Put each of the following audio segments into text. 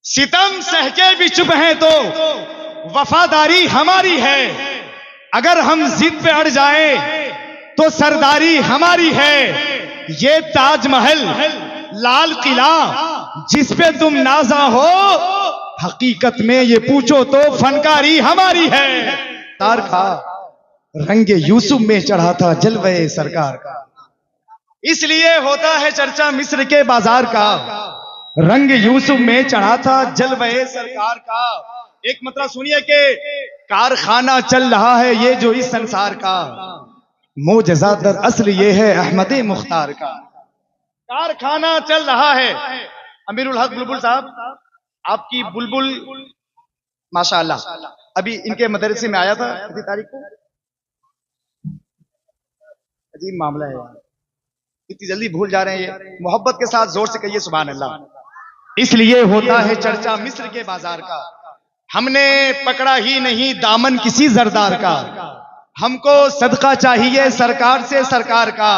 सितम सहके भी चुप हैं तो वफादारी हमारी है। अगर हम जिद पे अड़ जाएं तो सरदारी हमारी है। ये ताजमहल लाल किला जिस पे तुम नाजा हो, हकीकत में ये पूछो तो फनकारी हमारी है। तार खा रंगे यूसुफ में चढ़ा था जलवे सरकार का, इसलिए होता है चर्चा मिस्र के बाजार का। रंग यूसुफ में चढ़ा था जलवे सरकार का। एक मतलब सुनिए कि कारखाना चल रहा है ये जो इस संसार का, मोजज़ा दर असल ये है अहमद मुख्तार का। कारखाना चल रहा है। अमीरुल हक बुलबुल साहब, आपकी बुलबुल माशाअल्लाह अभी इनके मदरसे में आया था कितनी तारीख को, अजीब मामला है यार, इतनी जल्दी भूल जा रहे हैं ये। मोहब्बत के साथ जोर से कहिए सुभान अल्लाह। इसलिए होता है चर्चा मिस्र के बाजार का, हमने पकड़ा ही नहीं दामन किसी जरदार का। हमको सदका चाहिए सरकार से सरकार का।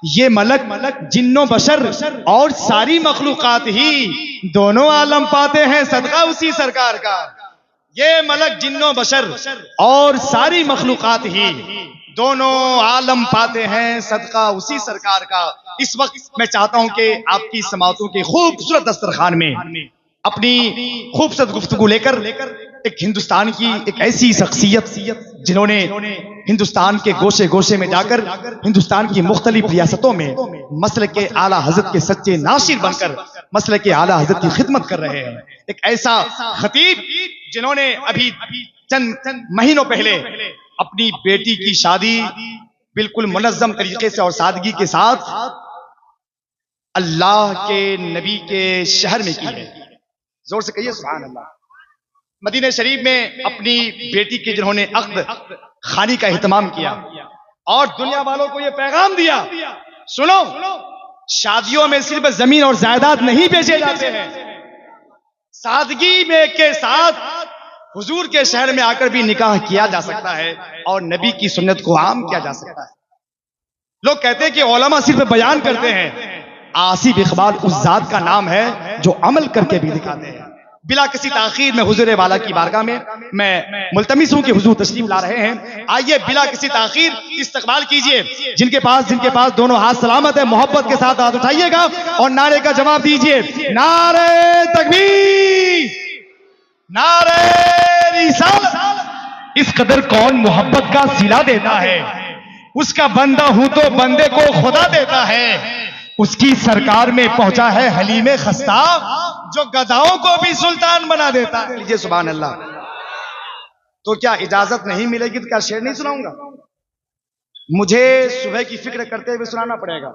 ये मलक जिन्नो बशर और सारी मखलूकात ही दोनों आलम पाते हैं सदका उसी सरकार का। ये मलक जिन्नो बशर और सारी मखलूकात ही दोनों आलम पाते हैं सदका उसी सरकार का। इस वक्त मैं चाहता हूं कि आपकी समातों के खूबसूरत दस्तरखान में अपनी खूबसूरत गुफ्तगू लेकर एक हिंदुस्तान की एक ऐसी शख्सियत जिन्होंने हिंदुस्तान के गोशे गोशे में जाकर हिंदुस्तान की मुख्तलिफ रियासतों में मसलक के आला हजरत के सच्चे नासिर बनकर मसलक के आला हजरत की खिदमत कर रहे हैं। एक ऐसा खतीब जिन्होंने अभी चंद महीनों पहले अपनी बेटी की शादी बिल्कुल मुनज़्ज़म तरीके से और सादगी के साथ अल्लाह के नबी के शहर में की है। जोर से कहिए सुभान अल्लाह। मदीना शरीफ में अपनी बेटी के जिन्होंने अक्द खानी का एहतमाम किया और दुनिया वालों को यह पैगाम दिया, सुनो शादियों में सिर्फ जमीन और जायदाद नहीं बेचे जाते हैं, सादगी में के साथ हुजूर के शहर में आकर भी निकाह किया जा सकता है और नबी की सुन्नत को आम किया जा सकता है। लोग कहते हैं कि उलमा सिर्फ बयान करते हैं, आसिफ इकबाल उस जात का नाम है जो अमल करके भी दिखाते हैं। बिला किसी ताखीर में हुजूर वाला की बारगाह में मैं मुल्तमिस हूं कि हुजूर तशरीफ ला रहे हैं। आइए बिला किसी ताखीर इस्तकबाल कीजिए। जिनके पास दोनों हाथ सलामत है मोहब्बत के साथ हाथ उठाइएगा और नारे का जवाब दीजिए। नारे तकबीर, नारे रिसालत। इस कदर कौन मोहब्बत का सिला देता है, उसका बंदा हूं तो बंदे को खुदा देता है। उसकी सरकार में पहुंचा है हलीमे खस्ता जो गधाओं को भी सुल्तान बना देता है। लीजिए सुभान अल्लाह। तो क्या इजाजत नहीं मिलेगी तो क्या शेर नहीं सुनाऊंगा? मुझे सुबह की फिक्र करते हुए सुनाना पड़ेगा,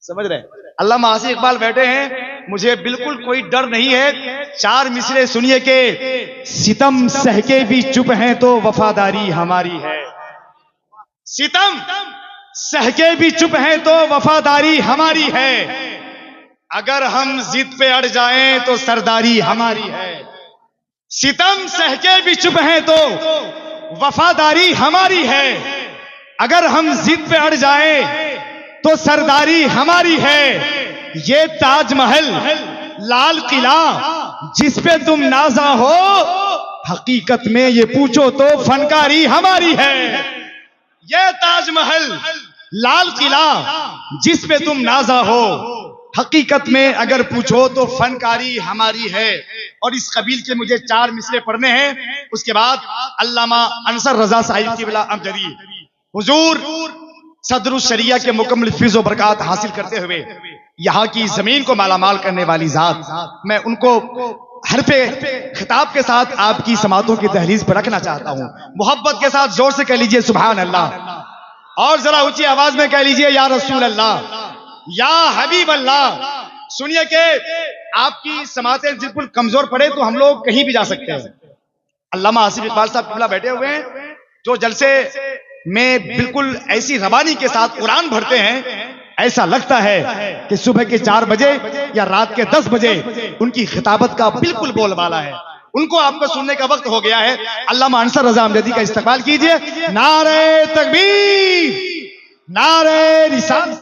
समझ रहे? अल्लामा आसिफ इकबाल बैठे हैं, मुझे बिल्कुल कोई डर नहीं है। चार मिसरे सुनिए के सितम सहके भी चुप हैं तो वफादारी हमारी है। सितम सहके भी चुप हैं तो वफादारी हमारी है। अगर हम जिद पे अड़ जाएं तो सरदारी हमारी है। सितम सहके भी चुप हैं तो वफादारी हमारी है। अगर हम जिद पे अड़ जाएं तो सरदारी हमारी है। ये ताजमहल लाल किला जिस पे तुम नाजा हो, हकीकत में ये पूछो तो फनकारी हमारी है। ये ताजमहल लाल किला जिस पे तुम नाजा हो, हकीकत में अगर पूछो तो फनकारी हमारी है। और इस कबील के मुझे चार मिसरे पढ़ने हैं, उसके बाद अल्लामा अंसर रजा साहिब की बिला अमजदी हुजूर सदरुल शरिया के मुकम्मल फीज़ व बरकत हासिल करते हुए यहाँ की जमीन को मालामाल करने वाली जात, मैं उनको हरफे खिताब के साथ आपकी समातों की दहलीज पर रखना चाहता हूँ। मोहब्बत के साथ जोर से कह लीजिए सुभान अल्लाह और जरा ऊंची आवाज में कह लीजिए या रसूल अल्लाह, या हबीब अल्लाह। सुनिए कि आपकी समातें बिल्कुल कमजोर पड़े तो हम लोग कहीं भी जा सकते हैं। अल्लामा आसिफ इकबाल साहब किबला बैठे हुए हैं जो जलसे में बिल्कुल ऐसी रवानी के साथ कुरान भरते हैं, ऐसा लगता है कि सुबह के 4 बजे या रात के 10 बजे उनकी खिताबत का बिल्कुल बोलबाला है। उनको आपको सुनने का वक्त हो गया है। अल्लामा अंसर रजा अमजदी का इस्तकबाल कीजिए। नारे तकबीर, नारे रिसालत।